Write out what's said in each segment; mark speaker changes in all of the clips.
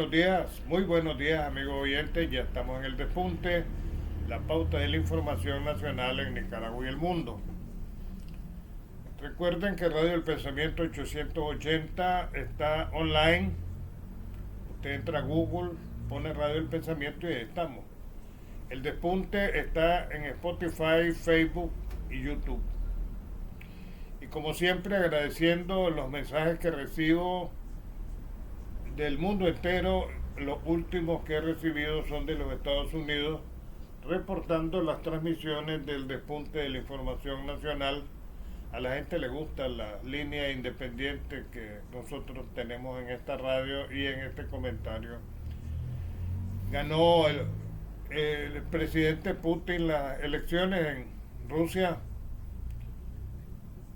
Speaker 1: Buenos días, muy buenos días amigos oyentes, ya estamos en el despunte, la pauta de la información nacional en Nicaragua y el mundo. Recuerden que Radio El Pensamiento 880 está online, usted entra a Google, pone Radio El Pensamiento y ahí estamos. El despunte está en Spotify, Facebook y YouTube. Y como siempre agradeciendo los mensajes que recibo del mundo entero. Los últimos que he recibido son de los Estados Unidos, reportando las transmisiones del despunte de la información nacional. A la gente le gusta la línea independiente que nosotros tenemos en esta radio y en este comentario. Ganó el presidente Putin las elecciones en Rusia.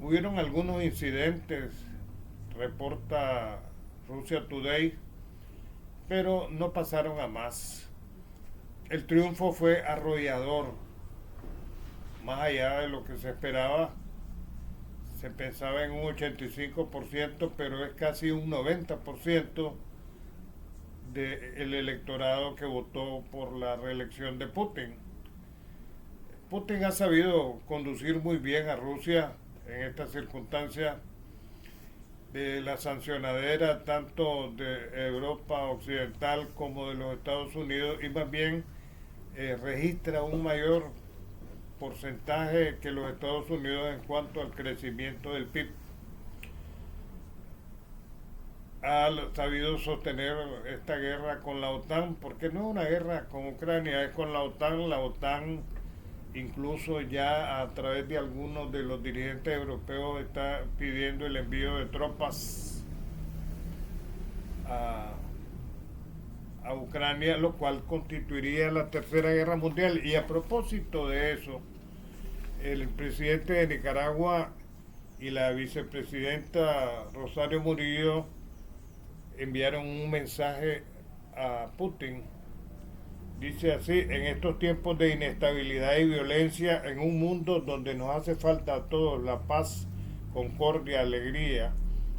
Speaker 1: Hubieron algunos incidentes, reporta Russia Today, pero no pasaron a más. El triunfo fue arrollador, más allá de lo que se esperaba. Se pensaba en un 85%, pero es casi un 90% del electorado que votó por la reelección de Putin. Putin ha sabido conducir muy bien a Rusia en estas circunstancias de la sancionadera tanto de Europa Occidental como de los Estados Unidos, y más bien registra un mayor porcentaje que los Estados Unidos en cuanto al crecimiento del PIB. Ha sabido sostener esta guerra con la OTAN, porque no es una guerra con Ucrania, es con la OTAN. La OTAN incluso ya a través de algunos de los dirigentes europeos está pidiendo el envío de tropas a, a Ucrania, lo cual constituiría la tercera guerra mundial. Y a propósito de eso, el presidente de Nicaragua y la vicepresidenta Rosario Murillo enviaron un mensaje a Putin. Dice así: en estos tiempos de inestabilidad y violencia, en un mundo donde nos hace falta a todos la paz, concordia, alegría,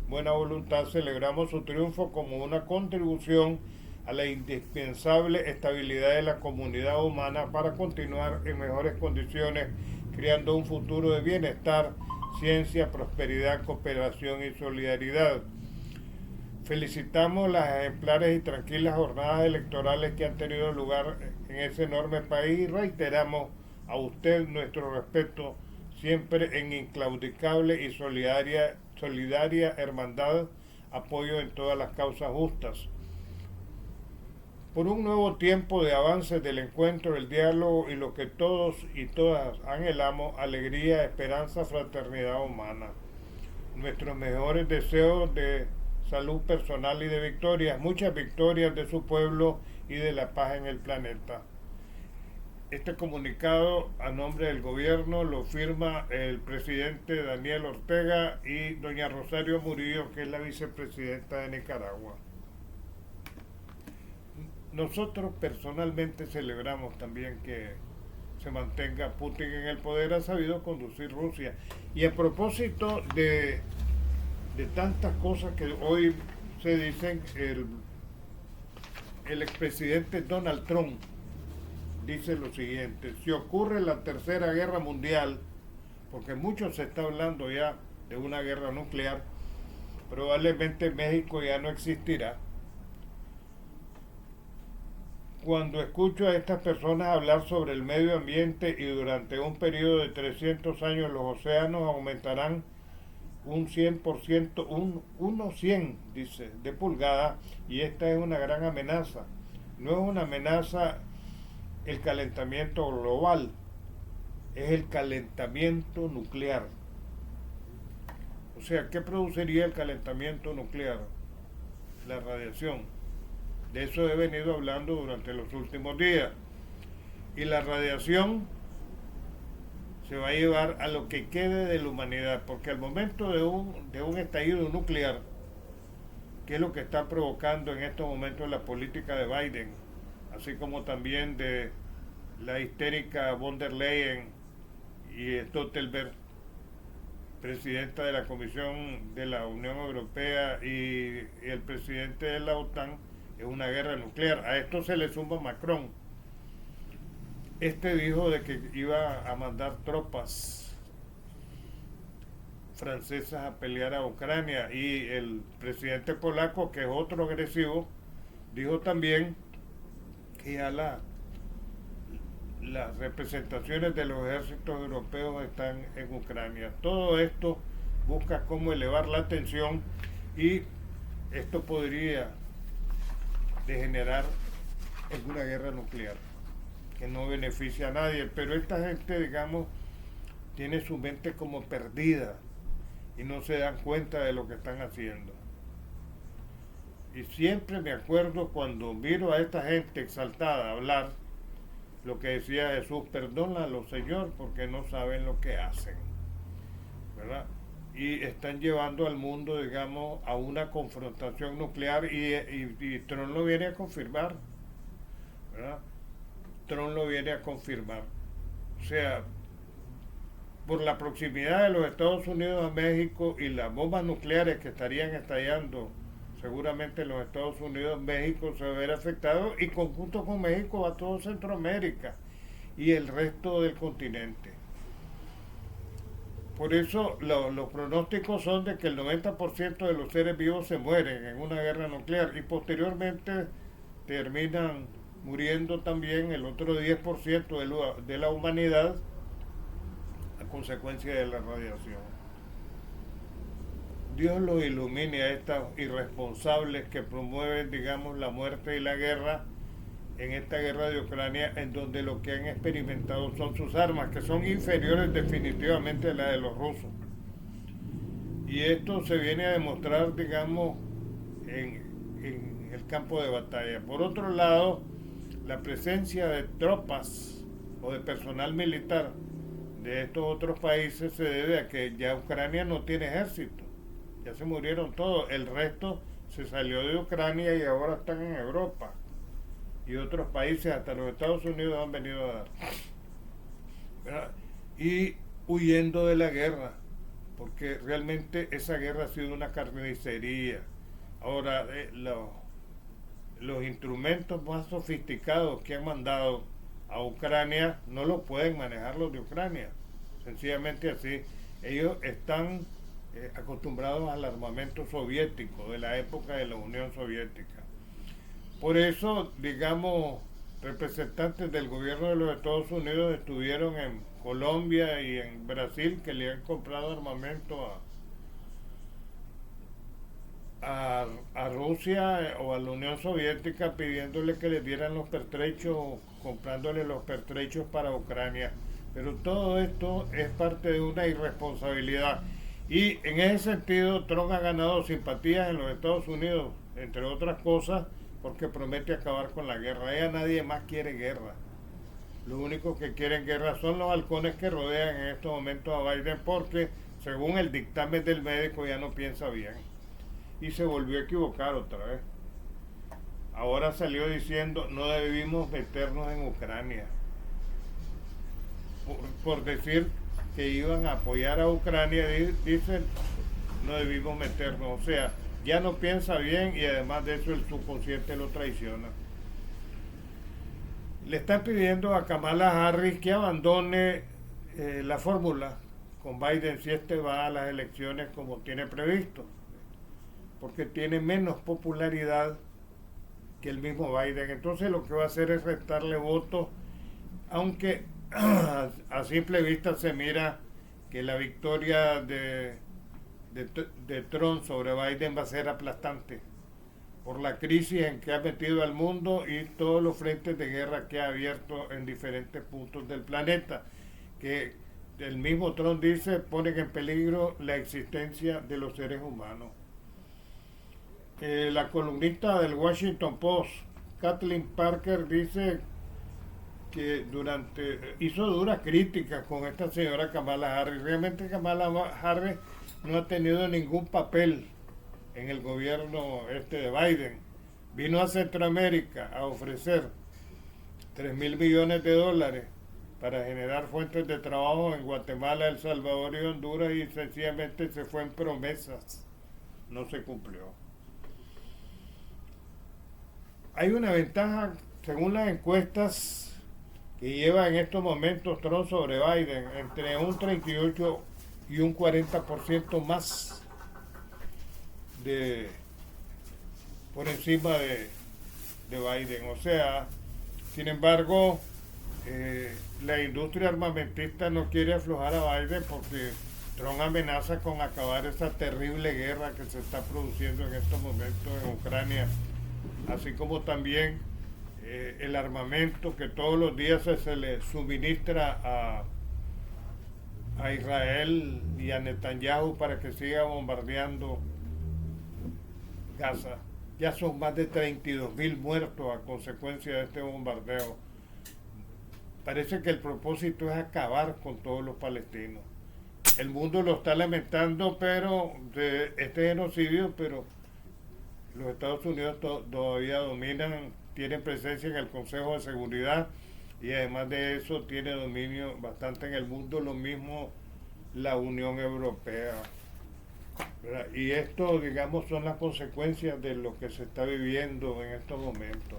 Speaker 1: buena voluntad, celebramos su triunfo como una contribución a la indispensable estabilidad de la comunidad humana para continuar en mejores condiciones, creando un futuro de bienestar, ciencia, prosperidad, cooperación y solidaridad. Felicitamos las ejemplares y tranquilas jornadas electorales que han tenido lugar en ese enorme país y reiteramos a usted nuestro respeto siempre en inclaudicable y solidaria hermandad, apoyo en todas las causas justas. Por un nuevo tiempo de avances del encuentro, el diálogo y lo que todos y todas anhelamos: alegría, esperanza, fraternidad humana. Nuestros mejores deseos de salud personal y de victorias, muchas victorias de su pueblo y de la paz en el planeta. Este comunicado a nombre del gobierno lo firma el presidente Daniel Ortega y doña Rosario Murillo, que es la vicepresidenta de Nicaragua. Nosotros personalmente celebramos también que se mantenga Putin en el poder. Ha sabido conducir Rusia. Y a propósito de tantas cosas que hoy se dicen, el expresidente Donald Trump dice lo siguiente: si ocurre la tercera guerra mundial, porque mucho se está hablando ya de una guerra nuclear, probablemente México ya no existirá. Cuando escucho a estas personas hablar sobre el medio ambiente y durante un periodo de 300 años los océanos aumentarán un 100%, uno 100, dice, de pulgada, y esta es una gran amenaza. No es una amenaza el calentamiento global, es el calentamiento nuclear. O sea, ¿qué produciría el calentamiento nuclear? La radiación. De eso he venido hablando durante los últimos días. Y la radiación se va a llevar a lo que quede de la humanidad, porque al momento de un estallido nuclear, que es lo que está provocando en estos momentos la política de Biden, así como también de la histérica von der Leyen y Stoltenberg, presidenta de la Comisión de la Unión Europea, y el presidente de la OTAN, es una guerra nuclear. A esto se le suma Macron. Este dijo de que iba a mandar tropas francesas a pelear a Ucrania, y el presidente polaco, que es otro agresivo, dijo también que ya las representaciones de los ejércitos europeos están en Ucrania. Todo esto busca cómo elevar la tensión, y esto podría degenerar en una guerra nuclear que no beneficia a nadie. Pero esta gente, digamos, tiene su mente como perdida y no se dan cuenta de lo que están haciendo. Y siempre me acuerdo cuando miro a esta gente exaltada hablar, lo que decía Jesús: perdónalo, Señor, porque no saben lo que hacen, ¿verdad? Y están llevando al mundo, digamos, a una confrontación nuclear, y Trump lo viene a confirmar, ¿verdad? Trump lo viene a confirmar. O sea, por la proximidad de los Estados Unidos a México y las bombas nucleares que estarían estallando seguramente en los Estados Unidos, México se va a ver afectado, y conjunto con México a todo Centroamérica y el resto del continente. Por eso los pronósticos son de que el 90% de los seres vivos se mueren en una guerra nuclear, y posteriormente terminan muriendo también el otro 10% de la humanidad a consecuencia de la radiación. Dios los ilumine a estos irresponsables que promueven, digamos, la muerte y la guerra en esta guerra de Ucrania, en donde lo que han experimentado son sus armas, que son inferiores definitivamente a las de los rusos. Y esto se viene a demostrar, digamos, en el campo de batalla. Por otro lado, la presencia de tropas o de personal militar de estos otros países se debe a que ya Ucrania no tiene ejército. Ya se murieron todos. El resto se salió de Ucrania y ahora están en Europa. Y otros países, hasta los Estados Unidos, han venido a dar. ¿Verdad? Y huyendo de la guerra, porque realmente esa guerra ha sido una carnicería. Ahora, los instrumentos más sofisticados que han mandado a Ucrania no los pueden manejar los de Ucrania. Sencillamente así. Ellos están acostumbrados al armamento soviético de la época de la Unión Soviética. Por eso, digamos, representantes del gobierno de los Estados Unidos estuvieron en Colombia y en Brasil, que le han comprado armamento a Rusia o a la Unión Soviética, pidiéndole que les dieran los pertrechos, comprándole los pertrechos para Ucrania. Pero todo esto es parte de una irresponsabilidad. Y en ese sentido, Trump ha ganado simpatías en los Estados Unidos, entre otras cosas, porque promete acabar con la guerra. Ya nadie más quiere guerra. Los únicos que quieren guerra son los halcones que rodean en estos momentos a Biden, porque según el dictamen del médico ya no piensa bien. Y se volvió a equivocar otra vez. Ahora salió diciendo: no debimos meternos en Ucrania. Por decir que iban a apoyar a Ucrania, dicen: no debimos meternos. O sea, ya no piensa bien, y además de eso el subconsciente lo traiciona. Le están pidiendo a Kamala Harris que abandone la fórmula con Biden si este va a las elecciones como tiene previsto, porque tiene menos popularidad que el mismo Biden. Entonces lo que va a hacer es restarle votos, aunque a simple vista se mira que la victoria de Trump sobre Biden va a ser aplastante por la crisis en que ha metido al mundo y todos los frentes de guerra que ha abierto en diferentes puntos del planeta, que el mismo Trump dice ponen en peligro la existencia de los seres humanos. La columnista del Washington Post, Kathleen Parker, dice que hizo duras críticas con esta señora Kamala Harris. Realmente Kamala Harris no ha tenido ningún papel en el gobierno de Biden. Vino a Centroamérica a ofrecer 3.000 millones de dólares para generar fuentes de trabajo en Guatemala, El Salvador y Honduras, y sencillamente se fue en promesas. No se cumplió. hay una ventaja, según las encuestas que lleva en estos momentos Trump sobre Biden, entre un 38 y un 40% más de por encima de Biden. O sea, sin embargo, la industria armamentista no quiere aflojar a Biden porque Trump amenaza con acabar esa terrible guerra que se está produciendo en estos momentos en Ucrania, así como también el armamento que todos los días se le suministra a Israel y a Netanyahu para que siga bombardeando Gaza. Ya son más de 32.000 muertos a consecuencia de este bombardeo. Parece que el propósito es acabar con todos los palestinos. El mundo lo está lamentando, pero de este genocidio, pero los Estados Unidos todavía dominan, tienen presencia en el Consejo de Seguridad y además de eso tiene dominio bastante en el mundo, lo mismo la Unión Europea. ¿Verdad? Y esto, digamos, son las consecuencias de lo que se está viviendo en estos momentos.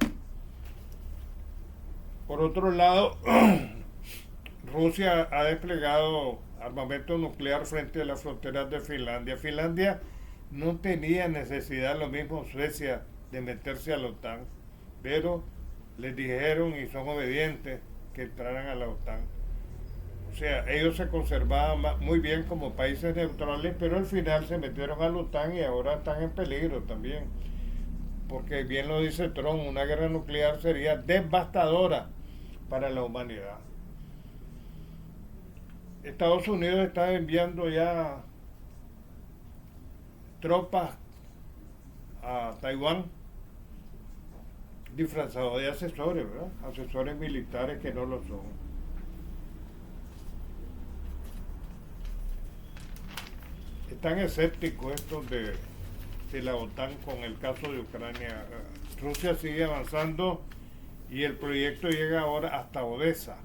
Speaker 1: Por otro lado, Rusia ha desplegado armamento nuclear frente a las fronteras de Finlandia. Finlandia no tenía necesidad, lo mismo Suecia, de meterse a la OTAN, pero les dijeron y son obedientes que entraran a la OTAN. O sea, ellos se conservaban muy bien como países neutrales, pero al final se metieron a la OTAN y ahora están en peligro también. Porque bien lo dice Trump, una guerra nuclear sería devastadora para la humanidad. Estados Unidos está enviando ya tropas a Taiwán disfrazados de asesores, ¿verdad? Asesores militares que no lo son. Están escépticos estos de la OTAN con el caso de Ucrania. Rusia sigue avanzando y el proyecto llega ahora hasta Odessa.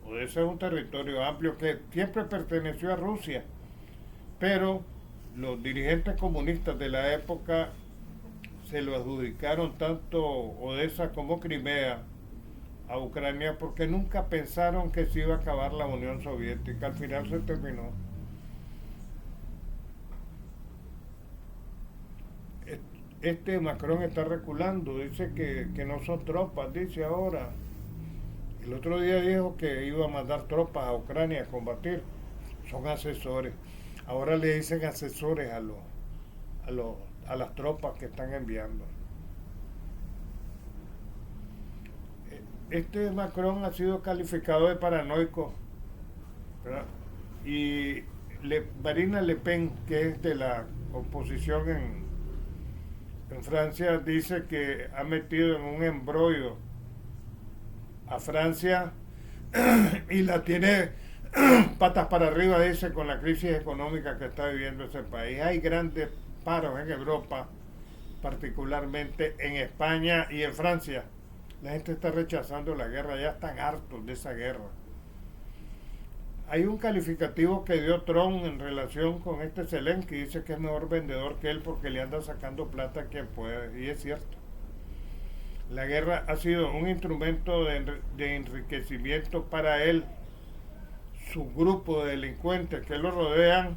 Speaker 1: Odessa es un territorio amplio que siempre perteneció a Rusia, pero los dirigentes comunistas de la época se lo adjudicaron tanto Odessa como Crimea a Ucrania porque nunca pensaron que se iba a acabar la Unión Soviética. Al final se terminó. Este Macron está reculando, dice que no son tropas, dice ahora. El otro día dijo que iba a mandar tropas a Ucrania a combatir. Son asesores. Ahora le dicen asesores a las tropas que están enviando. Este Macron ha sido calificado de paranoico, ¿verdad? Y Marine Le Pen, que es de la oposición en Francia, dice que ha metido en un embrollo a Francia y la tiene patas para arriba, dice, con la crisis económica que está viviendo ese país. Hay grandes paros en Europa, particularmente en España y en Francia. La gente está rechazando la guerra, ya están hartos de esa guerra. Hay un calificativo que dio Trump en relación con este Zelensky, dice que es mejor vendedor que él porque le anda sacando plata a quien puede, y es cierto. La guerra ha sido un instrumento de enriquecimiento para él, su grupo de delincuentes que lo rodean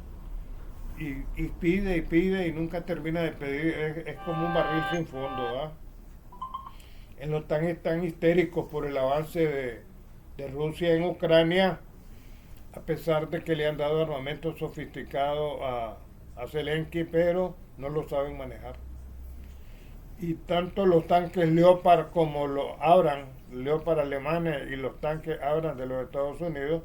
Speaker 1: y pide y nunca termina de pedir, es como un barril sin fondo, ¿verdad? En la OTAN están histéricos por el avance de Rusia en Ucrania, a pesar de que le han dado armamento sofisticado a Zelensky, pero no lo saben manejar. Y tanto los tanques Leopard como los Abrams, Leopard alemanes y los tanques Abrams de los Estados Unidos,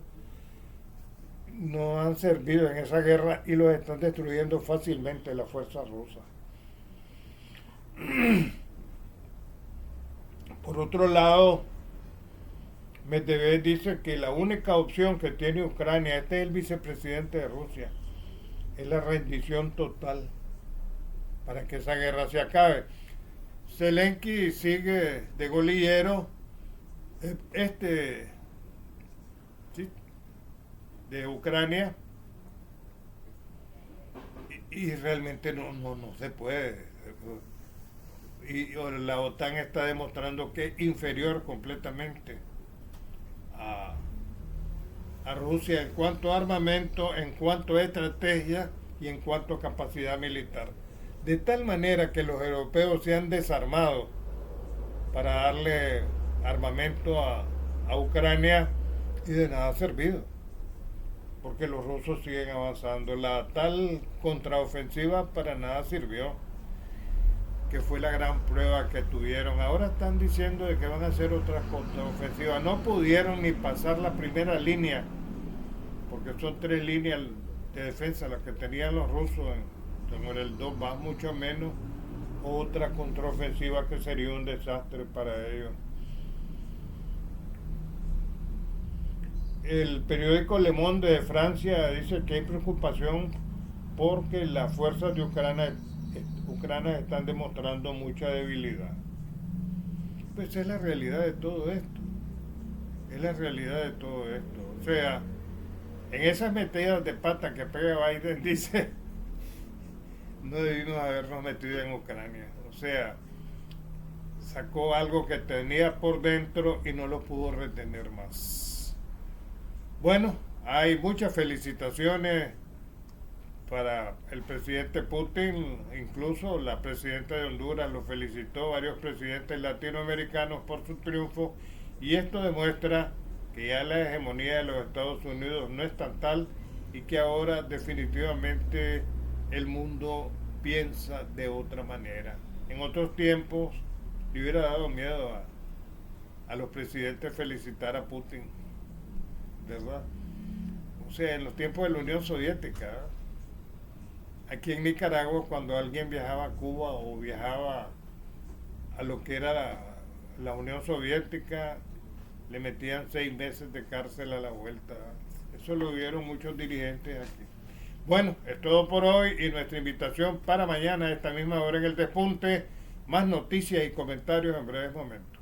Speaker 1: no han servido en esa guerra y los están destruyendo fácilmente las fuerzas rusas. Por otro lado, Medvedev dice que la única opción que tiene Ucrania, este es el vicepresidente de Rusia, es la rendición total para que esa guerra se acabe. Zelensky sigue de golillero, ¿sí? De Ucrania, y realmente no se puede. y la OTAN está demostrando que es inferior completamente a, a Rusia en cuanto a armamento, en cuanto a estrategia y en cuanto a capacidad militar. De tal manera que los europeos se han desarmado para darle armamento a Ucrania y de nada ha servido, porque los rusos siguen avanzando. La tal contraofensiva para nada sirvió, que fue la gran prueba que tuvieron. Ahora están diciendo de que van a hacer otras contraofensivas. No pudieron ni pasar la primera línea, porque son 3 líneas de defensa las que tenían los rusos en el Donbass, mucho menos otra contraofensiva que sería un desastre para ellos. El periódico Le Monde de Francia dice que hay preocupación porque las fuerzas de Ucrania están demostrando mucha debilidad. Pues es la realidad de todo esto. Es la realidad de todo esto. O sea, en esas metidas de pata que pega Biden, dice, no debimos habernos metido en Ucrania. O sea, sacó algo que tenía por dentro y no lo pudo retener más. Bueno, hay muchas felicitaciones para el presidente Putin, incluso la presidenta de Honduras lo felicitó, varios presidentes latinoamericanos por su triunfo, y esto demuestra que ya la hegemonía de los Estados Unidos no es tan tal y que ahora definitivamente el mundo piensa de otra manera. En otros tiempos le hubiera dado miedo a los presidentes felicitar a Putin, ¿verdad? O sea, en los tiempos de la Unión Soviética, aquí en Nicaragua, cuando alguien viajaba a Cuba o viajaba a lo que era la Unión Soviética, le metían 6 meses de cárcel a la vuelta. Eso lo vieron muchos dirigentes aquí. Bueno, es todo por hoy y nuestra invitación para mañana a esta misma hora en El Despunte. Más noticias y comentarios en breves momentos.